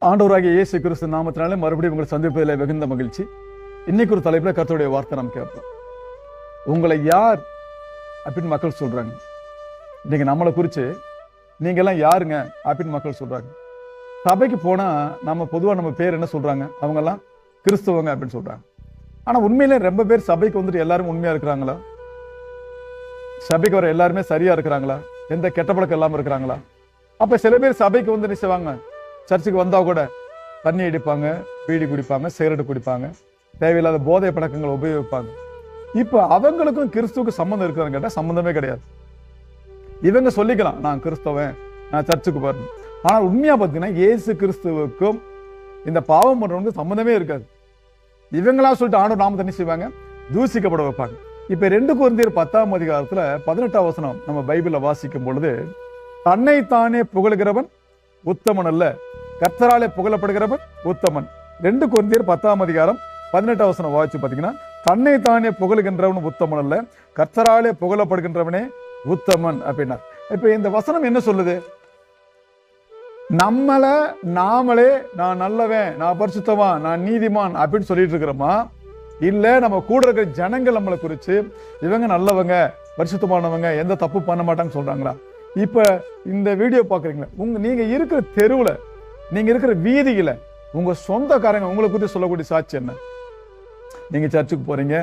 ஆண்டவராகிய இயேசு கிறிஸ்து நாமத்தினாலே மறுபடியும் உங்களை சந்திப்பதில் மிகுந்த மகிழ்ச்சி. இன்னைக்கு ஒரு தலைப்பில் கர்த்தருடைய வார்த்தை நாம் கேட்போம். உங்களை யார் அப்படின்னு மக்கள் சொல்றாங்க. இன்னைக்கு நம்மளை குறித்து நீங்க எல்லாம் யாருங்க அப்படின்னு மக்கள் சொல்றாங்க. சபைக்கு போனா நம்ம பொதுவாக நம்ம பேர் என்ன சொல்றாங்க, அவங்க எல்லாம் கிறிஸ்தவங்க அப்படின்னு சொல்றாங்க. ஆனா உண்மையிலே ரொம்ப பேர் சபைக்கு வந்துட்டு எல்லாரும் உண்மையா இருக்கிறாங்களா? சபைக்கு வர எல்லாருமே சரியா இருக்கிறாங்களா? எந்த கெட்ட பழக்கம் இல்லாம இருக்கிறாங்களா? அப்ப சில பேர் சபைக்கு வந்து என்ன செய்வாங்க, சர்ச்சுக்கு வந்தா கூட தண்ணி அடிப்பாங்க, பீடி குடிப்பாங்க, சிகரெட்டு குடிப்பாங்க, தேவையில்லாத போதை பழக்கங்களை உபயோகிப்பாங்க. இப்ப அவங்களுக்கும் கிறிஸ்துவுக்கு சம்மந்தம் இருக்கிறான்னு கேட்டா சம்மந்தமே கிடையாது. இவங்க சொல்லிக்கலாம், நான் கிறிஸ்தவன், நான் சர்ச்சுக்கு போறேன். ஆனா உண்மையா பார்த்தீங்கன்னா இயேசு கிறிஸ்துவுக்கும் இந்த பாவம் பண்றவங்க சம்மந்தமே இருக்காது. இவங்களா சொல்லிட்டு ஆண்டவர் நாமத்தை என்ன செய்வாங்க, தூசிக்கப்பட வைப்பாங்க. இப்ப 2 கொரிந்தியர் 10ஆம் அதிகாரத்துல 18ஆம் வசனம் நம்ம பைபிள்ல வாசிக்கும் பொழுது, தன்னைத்தானே புகழுகிறவன் உத்தமன் அல்ல, கர்த்தராலே புகழப்படுகிறவன் உத்தமன். 2 கொரிந்தியர் 10ஆம் அதிகாரம் 18ஆம் வசனம் வாசிச்சு பாத்தீங்கன்னா, தன்னைத்தானே புகழுகின்றவன் உத்தமன் அல்ல, கர்த்தராலே புகழப்படுகின்றவனே உத்தமன் அப்படின்னா. இப்ப இந்த வசனம் என்ன சொல்லுது? நாமளே நான் நல்லவன், நான் பரிசுத்தவான், நான் நீதிமான் அப்படின்னு சொல்லிட்டு இருக்கிறோமா, இல்ல நம்ம கூட இருக்கிற ஜனங்கள் நம்மளை குறிச்சு இவங்க நல்லவங்க, பரிசுத்தமானவங்க, எந்த தப்பு பண்ண மாட்டாங்கன்னு சொல்றாங்களா? இப்ப இந்த வீடியோ பாக்குறீங்களா, நீங்க இருக்கிற தெருவுல, நீங்க இருக்கிற வீதியில உங்க சொந்தக்காரங்க உங்களை குறித்து சொல்லக்கூடிய சாட்சி என்ன? நீங்க சர்ச்சுக்கு போறீங்க,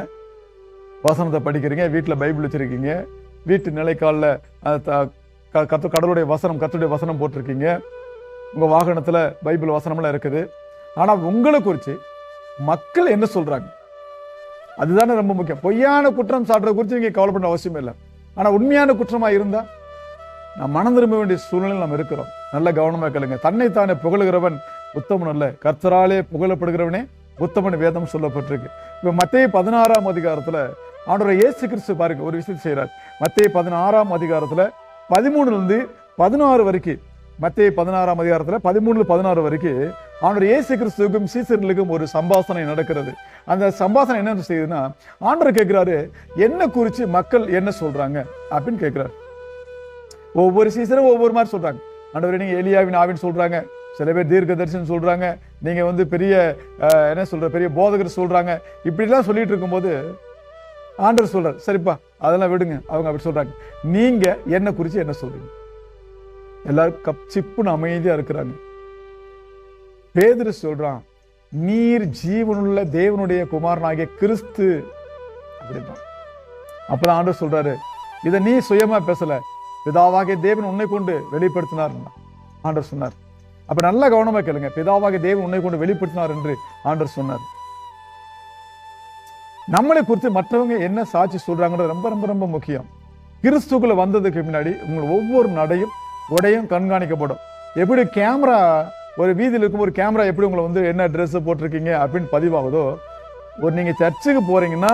வசனத்தை படிக்கிறீங்க, வீட்டுல பைபிள் வச்சிருக்கீங்க, வீட்டு நிலைக்கால கடவுளுடைய வசனம் போட்டிருக்கீங்க, உங்க வாகனத்துல பைபிள் வசனம்லாம் இருக்குது. ஆனா உங்களை குறிச்சு மக்கள் என்ன சொல்றாங்க, அதுதானே ரொம்ப முக்கியம். பொய்யான குற்றம் சாட்டுறத குறித்து நீங்க கவலைப்பட அவசியம் இல்லை. ஆனா உண்மையான குற்றமா இருந்தா நாம் மனம் திரும்ப வேண்டிய சூழ்நிலையில் நாம் இருக்கிறோம். நல்ல கவனமா கேளுங்க. தன்னைத்தானே புகழுகிறவன் உத்தமன் அல்ல, கர்த்தராலே புகழப்படுகிறவனே உத்தமன் வேதம் சொல்லப்பட்டிருக்கு. இப்ப மத்தேயு 16ஆம் அதிகாரத்துல ஆண்டவர் இயேசு கிறிஸ்து பாருங்க ஒரு விஷயத்தை செய்யறார். மத்தேயு 16ஆம் அதிகாரத்துல 13 16 வரைக்கும், மத்தேயு 16ஆம் அதிகாரத்துல 13-16 வரைக்கும் ஆண்டவர் இயேசு கிறிஸ்துவுக்கும் சீசர்களுக்கும் ஒரு சம்பாஷணை நடக்கிறது. அந்த சம்பாஷணை என்ன செய்யுதுன்னா, ஆண்டவர் கேட்கிறாரு, என்ன குறிச்சு மக்கள் என்ன சொல்றாங்க அப்படின்னு கேட்கிறாரு. ஒவ்வொரு சீசனும் ஒவ்வொரு மாதிரி சொல்றாங்க. ஆண்டவரே நீங்க எலியாவின் ஆவின்னு சொல்றாங்க, சில பேர் தீர்க்க தரிசனம் சொல்றாங்க, நீங்க வந்து பெரிய என்ன சொல்ற பெரிய போதகர் சொல்றாங்க. இப்படிலாம் சொல்லிட்டு இருக்கும்போது ஆண்டவர் சொல்றாரு, சரிப்பா அதெல்லாம் விடுங்க, அவங்க அப்படி சொல்றாங்க, நீங்க என்ன குறிச்சு என்ன சொல்றீங்க? எல்லாரும் கப் சிப்புன்னு அமைதியா இருக்கிறாங்க. பேதுரு சொல்றான், நீர் ஜீவனுள்ள தேவனுடைய குமாரனாகிய கிறிஸ்து அப்படின்னா. அப்பதான் ஆண்டவர் சொல்றாரு, இதை நீ சுயமா பேசல, பிதாவாகிய தேவன் உன்னை கொண்டு வெளிப்படுத்தினார் ஆண்டவர் சொன்னார். அப்ப நல்ல கவனமா கேளுங்க, பிதாவாகிய தேவன் உன்னை கொண்டு வெளிப்படுத்தினார் என்று ஆண்டவர் சொன்னார். நம்மளை குறித்து மற்றவங்க என்ன சாட்சி சொல்றாங்கன்றது ரொம்ப ரொம்ப ரொம்ப முக்கியம். கிறிஸ்துக்குள்ள வந்ததுக்கு முன்னாடி உங்கள் ஒவ்வொரு நடையும் உடையும் கண்காணிக்கப்படும். எப்படி கேமரா ஒரு வீதியில் இருக்கும் ஒரு கேமரா எப்படி உங்களை வந்து என்ன ட்ரெஸ் போட்டிருக்கீங்க அப்படின்னு பதிவாகுதோ, ஒரு நீங்க சர்ச்சுக்கு போறீங்கன்னா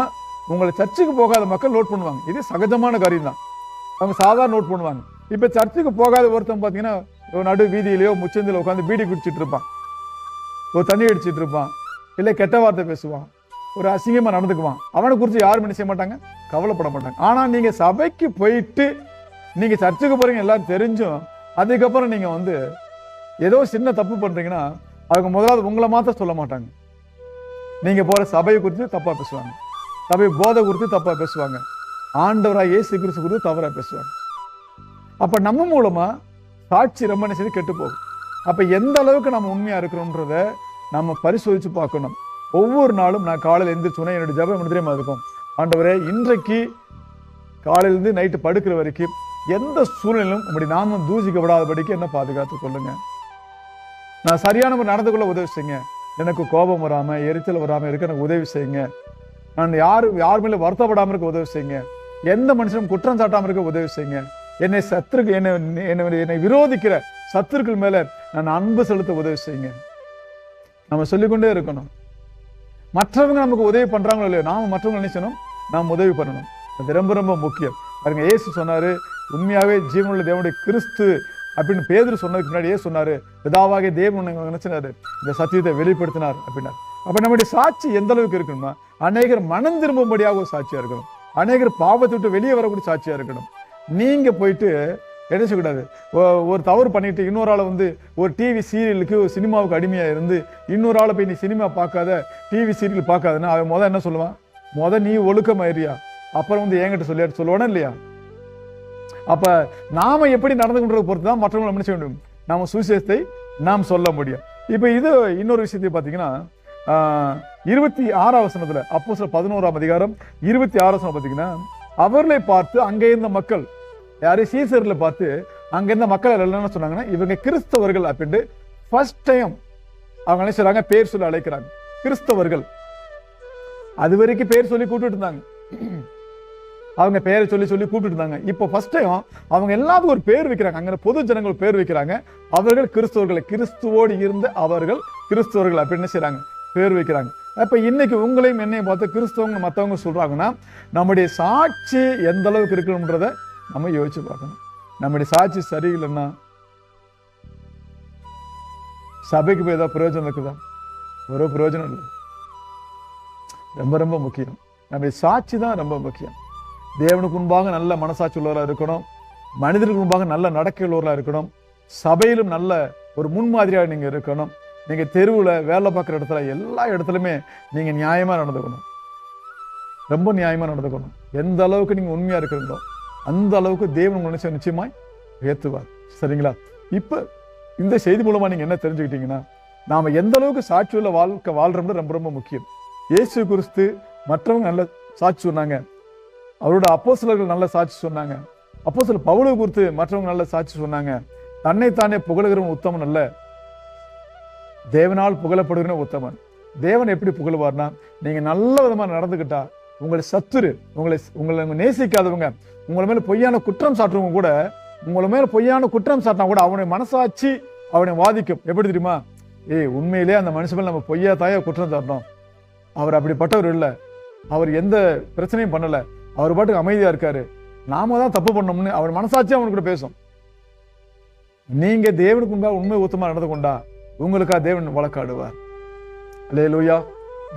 உங்களை சர்ச்சுக்கு போகாத மக்கள் நோட் பண்ணுவாங்க. இது சகஜமான காரியம் தான், அவங்க சாதாரண நோட் பண்ணுவாங்க. இப்ப சர்ச்சுக்கு போகாத ஒருத்தன் பாத்தீங்கன்னா நடு வீதியிலையோ முச்சந்தில உட்காந்து பீடி குடிச்சிட்டு இருப்பான், ஒரு தண்ணி அடிச்சிட்டு இருப்பான், இல்லை கெட்ட வார்த்தை பேசுவான், ஒரு அசிங்கமா நடந்துக்குவான். அவனை குறித்து யாரும் என்ன செய்ய மாட்டாங்க, கவலைப்பட மாட்டாங்க. ஆனா நீங்க சபைக்கு போயிட்டு நீங்க சர்ச்சுக்கு போறீங்க எல்லாரும் தெரிஞ்சும் அதுக்கப்புறம் நீங்க வந்து ஏதோ சின்ன தப்பு பண்றீங்கன்னா அவங்க முதலாவது உங்களை மாத்திரம் சொல்ல மாட்டாங்க, நீங்க போற சபையை குறித்து தப்பா பேசுவாங்க, சபை போதை குறித்து தப்பா பேசுவாங்க, ஆண்டவராக இயேசு கிறிஸ்து குறித்து தவறா பேசுவாங்க. அப்ப நம்ம மூலமா சாட்சி ரொம்ப செய்து கெட்டு போகும். அப்ப எந்த அளவுக்கு நம்ம உண்மையா இருக்கிறோம்ன்றத நம்ம பரிசோதிச்சு பார்க்கணும். ஒவ்வொரு நாளும் நான் காலையில் எந்திரிச்சோன்னே என்னுடைய ஜெபம் என்ன தெரியுமா இருக்கும், ஆண்டவரே இன்றைக்கு காலையிலிருந்து நைட்டு படுக்கிற வரைக்கும் எந்த சூழ்நிலையும் உங்களுடைய நாமம் தூசிக்கப்படாதபடிக்கு என்ன பாதுகாத்துக் கொள்ளுங்க, நான் சரியான முறை நடந்து கொள்ள உதவி செய்யுங்க, எனக்கு கோபம் வராம எரிச்சல் வராம இருக்க எனக்கு உதவி செய்யுங்க, நான் யார் மேல வருத்தப்படாம இருக்க உதவி செய்யுங்க, எந்த மனுஷனும் குற்றம் சாட்டாம இருக்க உதவி செய்யுங்க, என்னை விரோதிக்கிற சத்துருக்கள் மேல நான் அன்பு செலுத்த உதவி செய்யுங்க. நம்ம சொல்லிக்கொண்டே இருக்கணும். மற்றவங்க நமக்கு உதவி பண்றாங்களோ இல்லையோ, நாம மற்றவங்க நினைச்சணும் நாம் உதவி பண்ணணும். அது ரொம்ப ரொம்ப முக்கியம். பாருங்க, இயேசு சொன்னாரு, உண்மையாவே ஜீவனுள்ள தேவனுடைய கிறிஸ்து அப்படின்னு பேதுரு சொன்னதுக்கு முன்னாடியே சொன்னாரு, பிதாவாகிய தேவன் நினைச்சினாரு, இந்த சத்தியத்தை வெளிப்படுத்தினார் அப்படின்னாரு. அப்ப நம்முடைய சாட்சி எந்த அளவுக்கு இருக்கணும்னா, அநேகர் மனம் திரும்பும்படியாக ஒரு சாட்சியா இருக்கணும், அநேகர் பாவத்தை விட்டு வெளியே வரக்கூடிய சாட்சியா இருக்கணும். நீங்க போயிட்டு என்ன செய்யக்கூடாது. ஒரு தவறு பண்ணிட்டு இன்னொரு ஆளை வந்து ஒரு டிவி சீரியலுக்கு ஒரு சினிமாவுக்கு அடிமையாக இருந்து இன்னொரு ஆளை போய் நீ சினிமா பார்க்காத, டிவி சீரியல் பார்க்காதுன்னா அவன் என்ன சொல்லுவான்? நீ ஒழுக்கமாயிரியா, அப்புறம் வந்து என்கிட்ட சொல்லுவானா இல்லையா? அப்ப நாம எப்படி நடந்துகின்றது பொறுத்து தான் மற்றவங்களை என்ன செய்ய முடியும், நாம சுவிசேஷத்தை நாம் சொல்ல முடியும். இப்ப இது இன்னொரு விஷயத்தை பார்த்தீங்கன்னா 26ஆம் வசனத்துல, அப்போஸ்தலர் 11ஆம் அதிகாரம் 26ஆம் வசனம் பார்த்தீங்கன்னா, அவர்களை பார்த்து அங்கே இருந்த மக்கள், யாரு சீசர்களை பார்த்து அங்க இருந்த மக்கள் என்ன சொன்னாங்கன்னா, இவங்க கிறிஸ்தவர்கள் அப்படின்ட்டு ஃபர்ஸ்ட் டைம் அவங்க என்ன செய்றாங்க, பேர் சொல்லி அழைக்கிறாங்க. கிறிஸ்தவர்கள் அது வரைக்கும் பேர் சொல்லி கூப்பிட்டு இருந்தாங்க, அவங்க பேரை சொல்லி கூப்பிட்டு இருந்தாங்க. இப்போ ஃபர்ஸ்ட் டைம் அவங்க எல்லாத்துக்கும் ஒரு பேர் வைக்கிறாங்க. அங்க பொது ஜனங்கள் பேர் வைக்கிறாங்க. அவர்கள் கிறிஸ்தவர்களை, கிறிஸ்துவோடு இருந்த அவர்கள் கிறிஸ்தவர்கள் அப்படின்னு செய்றாங்க, பேர் வைக்கிறாங்க. அப்ப இன்னைக்கு உங்களையும் என்னையும் பார்த்து கிறிஸ்தவங்க மற்றவங்க சொல்றாங்கன்னா, நம்முடைய சாட்சி எந்த அளவுக்கு இருக்கணும்ன்றத நம்ம யோசிச்சு பார்க்கணும். நம்முடைய சாட்சி சரியில்லைன்னா சபைக்கு போய் ஏதாவது பிரயோஜனம் இருக்குதா? ஒரு பிரயோஜனம் இல்லை. ரொம்ப ரொம்ப முக்கியம், நம்முடைய சாட்சி தான் ரொம்ப முக்கியம். தேவனுக்கு முன்பாக நல்ல மனசாட்சி உள்ளவராக இருக்கணும், மனிதருக்கு முன்பாக நல்ல நடக்கை உள்ளவராக இருக்கணும், சபையிலும் நல்ல ஒரு முன்மாதிரியாக நீங்க இருக்கணும். நீங்க தெருவில் வேலை பார்க்குற இடத்துல எல்லா இடத்துலையுமே நீங்க நியாயமா நடந்துக்கணும், ரொம்ப நியாயமா நடந்துக்கணும். எந்த அளவுக்கு நீங்க உண்மையா இருக்கிறீங்களோ அந்த அளவுக்கு தேவன் உங்களை நிச்சயமாய் ஏற்றுவார். சரிங்களா? இப்ப இந்த செய்தி மூலமா நீங்க என்ன தெரிஞ்சுக்கிட்டீங்கன்னா, நாம எந்த அளவுக்கு சாட்சியுள்ள வாழ்க்கை வாழ்றோம்னு ரொம்ப ரொம்ப முக்கியம். இயேசு கிறிஸ்து மற்றவங்க நல்ல சாட்சி சொன்னாங்க, அவரோட அப்போஸ்தலர்கள் நல்ல சாட்சி சொன்னாங்க, அப்போஸ்தலர் பவுலை குறித்து மற்றவங்க நல்ல சாட்சி சொன்னாங்க. தன்னைத்தானே புகழுகிறவன் உத்தமன் அல்ல, தேவனால் புகழப்படுகிற உத்தமன். தேவன் எப்படி புகழுவார்னா, நீங்க நல்ல விதமா நடந்துக்கிட்டா உங்களை சத்துரு, உங்களை நேசிக்காதவங்க, உங்களை மேல பொய்யான குற்றம் சாட்டுறவங்க கூட, உங்களை மேல பொய்யான குற்றம் சாட்டினா கூட அவனுடைய மனசாட்சி அவனை வாதிக்கும். எப்படி தெரியுமா? உண்மையிலே அந்த மனுஷன் மேல நம்ம பொய்யா தாயா குற்றம் சாட்டணும், அவர் அப்படிப்பட்டவர் இல்லை, அவர் எந்த பிரச்சனையும் பண்ணல, அவர் பாட்டுக்கு அமைதியா இருக்காரு, நாம தான் தப்பு பண்ணோம்னு அவர் மனசாட்சி அவனுக்கு கூட பேசும். நீங்க தேவனுக்கு முன்பாக உண்மை ஊத்தமா நடந்து கொண்டா உங்களுக்காக தேவன் வழக்காடுவார். அல்லேலூயா.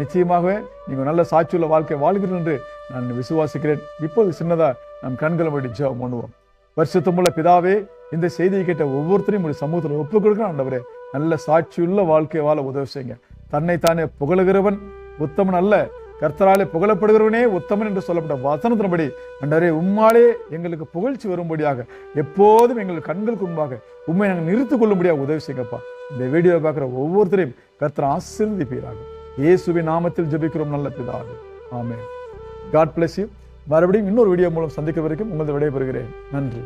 நிச்சயமாகவே நீங்க நல்ல சாட்சியுள்ள வாழ்க்கை வாழ்கிறீர்கள் என்று நான் விசுவாசிக்கிறேன். இப்போது சின்னதா நம் கண்களை மூடி ஜெபம் பண்ணுவோம். பரிசுத்தமுள்ள பிதாவே, இந்த செய்தியை கேட்ட ஒவ்வொருத்தரையும் ஒரு சமூகத்தில் ஒப்புக் கொடுக்கிறேன். ஆண்டவரே, நல்ல சாட்சியுள்ள வாழ்க்கை வாழ உதவி செய்யுங்க. தன்னைத்தானே புகழுகிறவன் உத்தமன் அல்ல, கர்த்தராலே புகழப்படுகிறவனே உத்தமன் என்று சொல்லப்பட்ட வசனத்தின்படி ஆண்டவரே, உம்மாலே எங்களுக்கு புகழ்ச்சி வரும்படியாக எப்போதும் எங்கள் கண்களுக்கு முன்பாக உண்மை நாங்கள் நிறுத்திக் கொள்ளும்படியாக உதவி செய்யுங்கப்பா. இந்த வீடியோவை பார்க்குற ஒவ்வொருத்தரையும் கர்த்தர் ஆசீர்வதிப்பீராக. இயேசுவின் நாமத்தில் ஜெபிக்கிறோம் நல்ல பிதாவே, ஆமென். God bless you. மறுபடியும் இன்னொரு வீடியோ மூலம் சந்திக்க வரைக்கும் உங்களது விடைபெறுகிறேன். நன்றி.